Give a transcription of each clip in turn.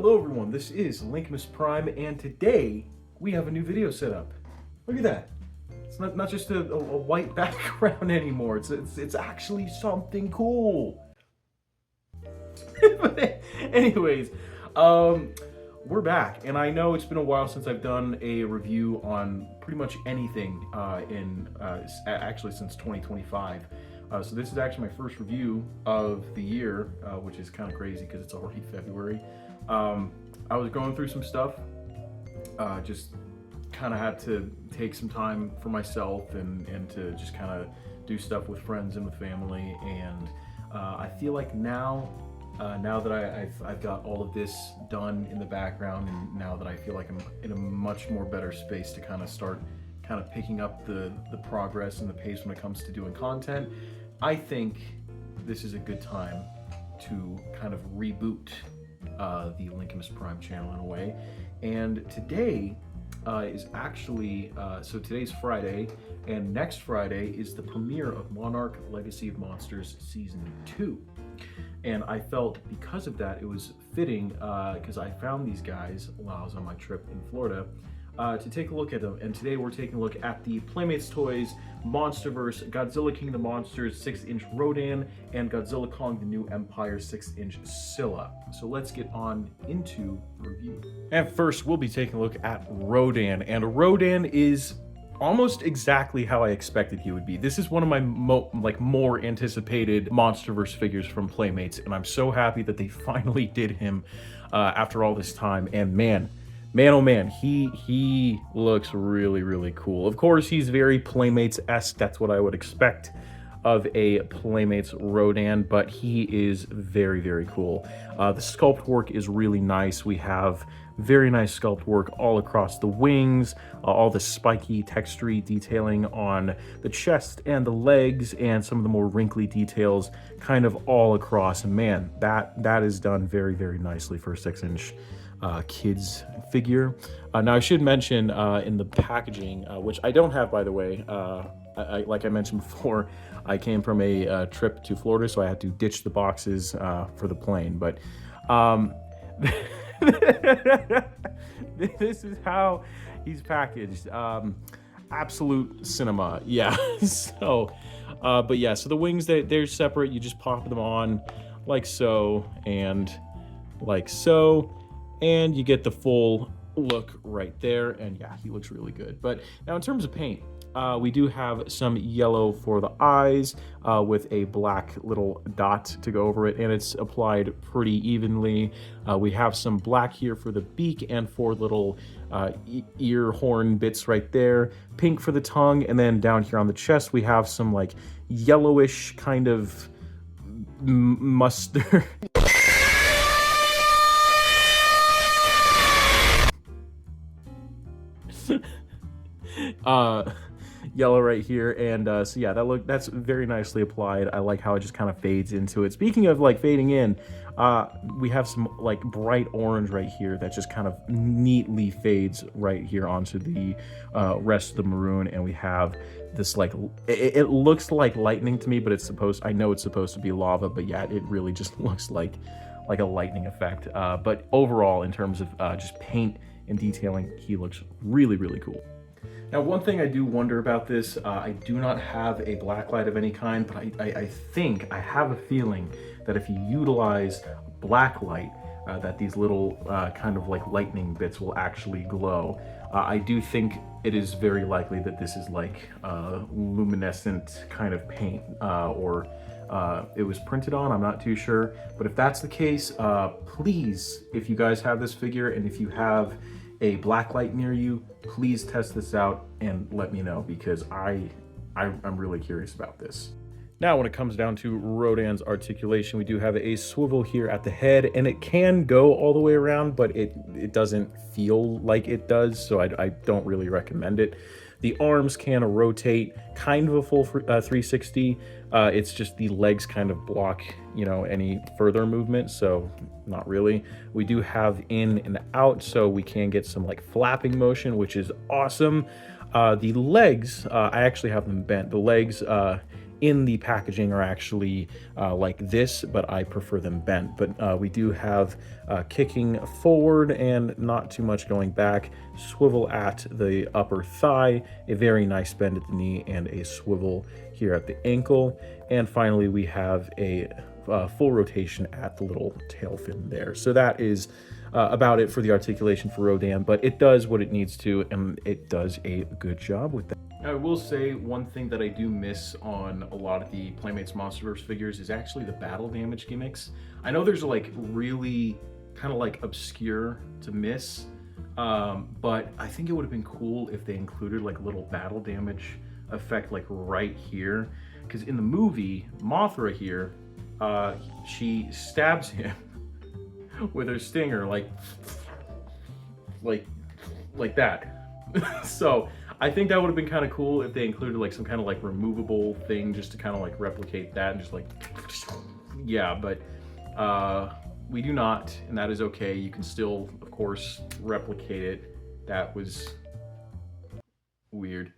Hello everyone, this is Linkmus Prime, and today we have a new video set up. Look at that. It's not just a white background anymore, it's actually something cool. But anyways, we're back, and I know it's been a while since I've done a review on pretty much anything actually since 2025. So this is actually my first review of the year, which is kind of crazy because it's already February. I was going through some stuff, just kind of had to take some time for myself and to just kind of do stuff with friends and with family. And I feel like now that I've got all of this done in the background, and now that I feel like I'm in a much more better space to kind of start kind of picking up the progress and the pace when it comes to doing content, I think this is a good time to kind of reboot the Linkmus Prime channel in a way. And today is actually, so today's Friday, and next Friday is the premiere of Monarch Legacy of Monsters Season 2. And I felt because of that, it was fitting, because I found these guys while I was on my trip in Florida, to take a look at them. And today we're taking a look at the Playmates toys, Monsterverse, Godzilla King of the Monsters 6-inch Rodan, and Godzilla Kong the New Empire 6-inch Scylla. So let's get on into the review. And first we'll be taking a look at Rodan, and Rodan is almost exactly how I expected he would be. This is one of my more anticipated Monsterverse figures from Playmates, and I'm so happy that they finally did him after all this time. And man, oh man, he looks really, really cool. Of course, he's very Playmates-esque. That's what I would expect of a Playmates Rodan, but he is very, very cool. The sculpt work is really nice. We have very nice sculpt work all across the wings, all the spiky, textury detailing on the chest and the legs, and some of the more wrinkly details kind of all across. And man, that is done very, very nicely for a 6-inch kids figure. Now I should mention in the packaging, which I don't have, by the way, like I mentioned before, I came from a trip to Florida, so I had to ditch the boxes for the plane. But this is how he's packaged. Absolute cinema, yeah. So, but yeah, so the wings, they're separate. You just pop them on like so and like so, and you get the full look right there. And yeah, he looks really good. But now in terms of paint, we do have some yellow for the eyes with a black little dot to go over it, and it's applied pretty evenly. We have some black here for the beak and 4 little ear horn bits right there, pink for the tongue, and then down here on the chest we have some like yellowish kind of mustard. Yellow right here, and so yeah, that's very nicely applied. I like how it just kind of fades into it. Speaking of like fading in, we have some like bright orange right here that just kind of neatly fades right here onto the rest of the maroon, and we have this like it looks like lightning to me, but I know it's supposed to be lava, but yeah, it really just looks like a lightning effect. But overall, in terms of just paint and detailing, he looks really, really cool. Now, one thing I do wonder about this, I do not have a blacklight of any kind, but I have a feeling that if you utilize blacklight, that these little kind of like lightning bits will actually glow. I do think it is very likely that this is like luminescent kind of paint, or it was printed on, I'm not too sure. But if that's the case, please, if you guys have this figure and if you have a blacklight near you, please test this out and let me know, because I'm really curious about this. Now, when it comes down to Rodan's articulation, we do have a swivel here at the head, and it can go all the way around, but it doesn't feel like it does, so I don't really recommend it. The arms can rotate kind of a full 360. It's just the legs kind of block, any further movement, so not really. We do have in and out, so we can get some like flapping motion, which is awesome. The legs, I actually have them bent. The legs in the packaging are actually like this, but I prefer them bent. But we do have kicking forward and not too much going back, swivel at the upper thigh, a very nice bend at the knee, and a swivel here at the ankle. And finally, we have a full rotation at the little tail fin there. So that is about it for the articulation for Rodan, but it does what it needs to, and it does a good job with that. I will say one thing that I do miss on a lot of the Playmates Monsterverse figures is actually the battle damage gimmicks. I know there's like really kind of like obscure to miss, but I think it would have been cool if they included like a little battle damage effect like right here, because in the movie, Mothra here, she stabs him with her stinger like that. So I think that would have been kind of cool if they included like some kind of like removable thing just to kind of like replicate that and just like, yeah, but we do not, and that is okay. You can still, of course, replicate it. That was weird.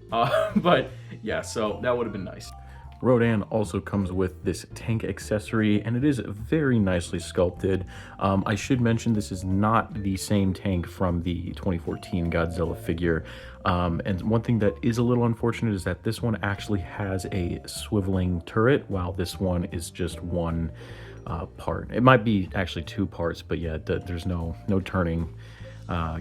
But yeah, so that would have been nice. Rodan also comes with this tank accessory, and it is very nicely sculpted. I should mention this is not the same tank from the 2014 Godzilla figure. And one thing that is a little unfortunate is that this one actually has a swiveling turret, while this one is just one part. It might be actually two parts, but yeah, there's no turning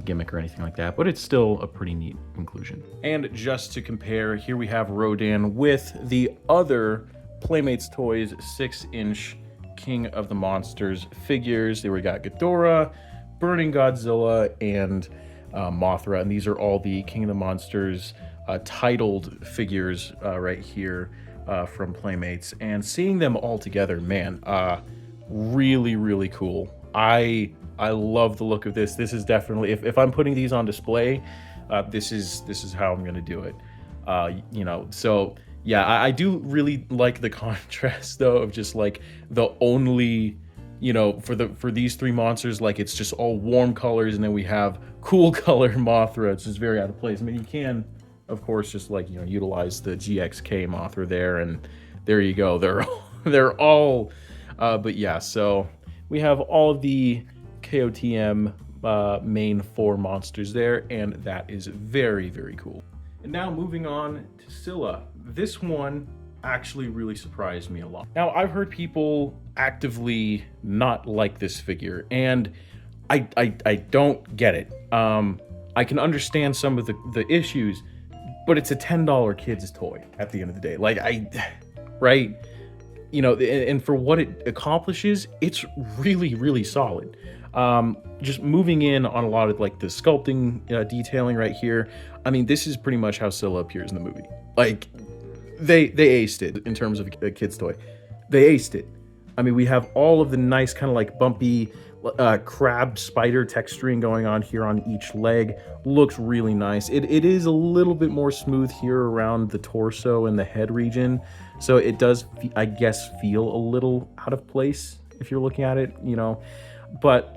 gimmick or anything like that, but it's still a pretty neat inclusion. And just to compare, here we have Rodan with the other Playmates Toys 6-inch King of the Monsters figures. There we got Ghidorah, Burning Godzilla, and Mothra, and these are all the King of the Monsters titled figures right here from Playmates. And seeing them all together, man, really cool. I love the look of this. This is definitely, if I'm putting these on display, this is how I'm gonna do it. You know, so yeah, I do really like the contrast though of just like the only, you know, for these three monsters, like it's just all warm colors, and then we have cool color Mothra. It's just very out of place. I mean, you can, of course, just like, you know, utilize the GXK Mothra there, and there you go. They're all, but yeah. So we have all of the KOTM main four monsters there, and that is very cool. And now moving on to Scylla. This one actually really surprised me a lot. Now, I've heard people actively not like this figure, and I don't get it. I can understand some of the issues, but it's a $10 kid's toy at the end of the day. Like, right? You know, and for what it accomplishes, it's really solid. Just moving in on a lot of like the sculpting detailing right here. I mean, this is pretty much how Scylla appears in the movie. Like, they aced it in terms of a kid's toy. They aced it. I mean, we have all of the nice kind of like bumpy crab spider texturing going on here on each leg. Looks really nice. It is a little bit more smooth here around the torso and the head region. So it does, I guess, feel a little out of place if you're looking at it, you know, but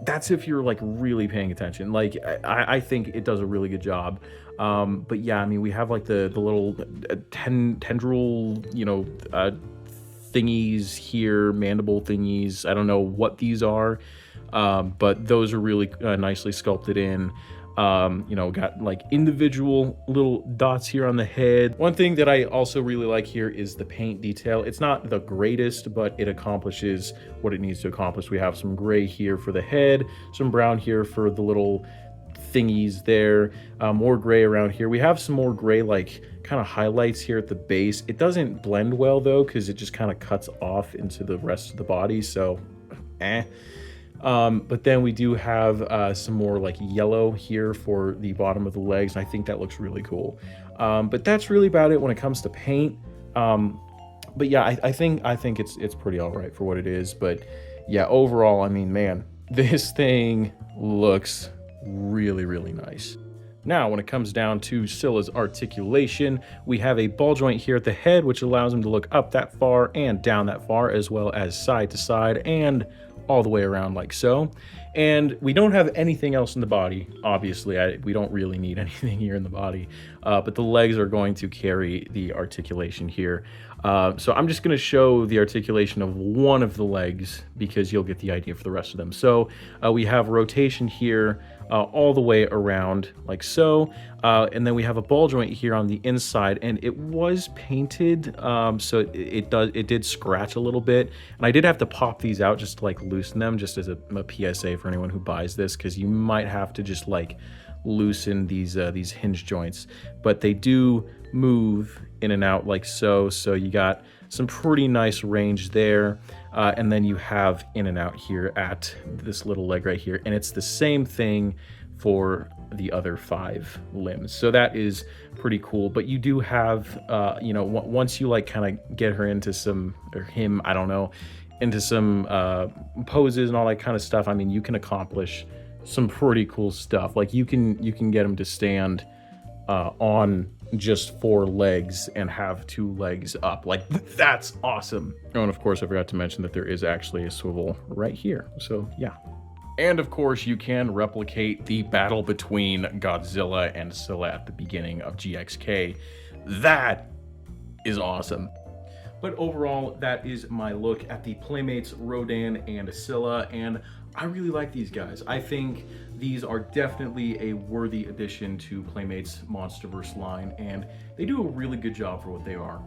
that's if you're like really paying attention. Like, I think it does a really good job. But yeah, I mean, we have like the little tendril, you know, thingies here, mandible thingies. I don't know what these are, but those are really nicely sculpted in. You know, got like individual little dots here on the head. One thing that I also really like here is the paint detail. It's not the greatest, but it accomplishes what it needs to accomplish. We have some gray here for the head, some brown here for the little thingies there, more gray around here. We have some more gray like kind of highlights here at the base. It doesn't blend well though, because it just kind of cuts off into the rest of the body, so but then we do have some more like yellow here for the bottom of the legs, and I think that looks really cool. But that's really about it when it comes to paint. But yeah, I think it's pretty all right for what it is. But yeah, overall, I mean, man, this thing looks really nice. Now, when it comes down to Scylla's articulation, we have a ball joint here at the head, which allows him to look up that far and down that far, as well as side to side and all the way around like so. And we don't have anything else in the body, obviously. We don't really need anything here in the body, but the legs are going to carry the articulation here. So I'm just going to show the articulation of one of the legs because you'll get the idea for the rest of them. So we have rotation here all the way around like so, and then we have a ball joint here on the inside, and it was painted, so it did scratch a little bit, and I did have to pop these out just to like loosen them, just as a PSA for anyone who buys this, because you might have to just like loosen these hinge joints, but they do move in and out like so. So you got some pretty nice range there, and then you have in and out here at this little leg right here, and it's the same thing for the other 5 limbs. So that is pretty cool. But you do have, you know, once you like kind of get her into some, or him, I don't know, into some poses and all that kind of stuff, I mean, you can accomplish some pretty cool stuff. Like you can get him to stand on just 4 legs and have 2 legs up. Like, that's awesome. Oh, and of course I forgot to mention that there is actually a swivel right here. So yeah. And of course you can replicate the battle between Godzilla and Scylla at the beginning of GXK. That is awesome. But overall, that is my look at the Playmates Rodan and Scylla, and I really like these guys. I think these are definitely a worthy addition to Playmates Monsterverse line, and they do a really good job for what they are.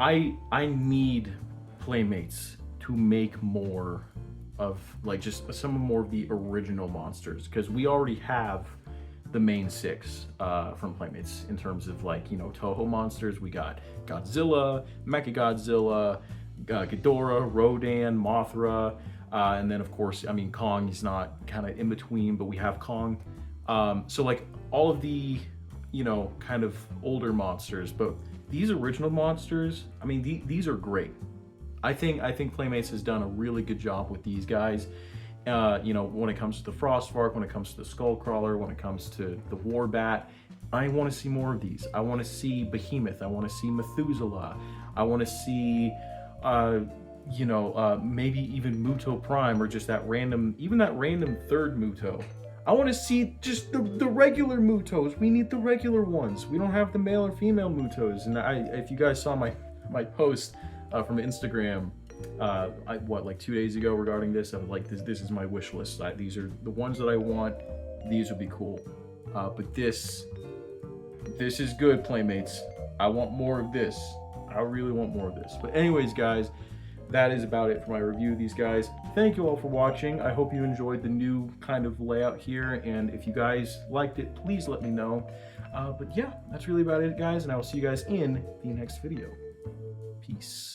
I need Playmates to make more of like just some more of the original monsters, because we already have the main 6 from Playmates in terms of like, you know, Toho monsters. We got Godzilla, Mechagodzilla, Ghidorah, Rodan, Mothra, and then of course, I mean, Kong, he's not kind of in between, but we have Kong. So like all of the, you know, kind of older monsters, but these original monsters, I mean, these are great. I think Playmates has done a really good job with these guys. You know, when it comes to the Frostvark, when it comes to the Skullcrawler, when it comes to the Warbat, I want to see more of these. I want to see Behemoth. I want to see Methuselah. I want to see, you know, maybe even Muto Prime, or just that random, even that random 3rd Muto. I want to see just the regular Mutos. We need the regular ones. We don't have the male or female Mutos. And if you guys saw my post from Instagram, like 2 days ago regarding this, I was like, this is my wish list. These are the ones that I want. These would be cool. But this is good, Playmates. I want more of this. I really want more of this. But anyways, guys, that is about it for my review of these guys. Thank you all for watching. I hope you enjoyed the new kind of layout here, and if you guys liked it, please let me know. But yeah, that's really about it, guys, and I will see you guys in the next video. Peace.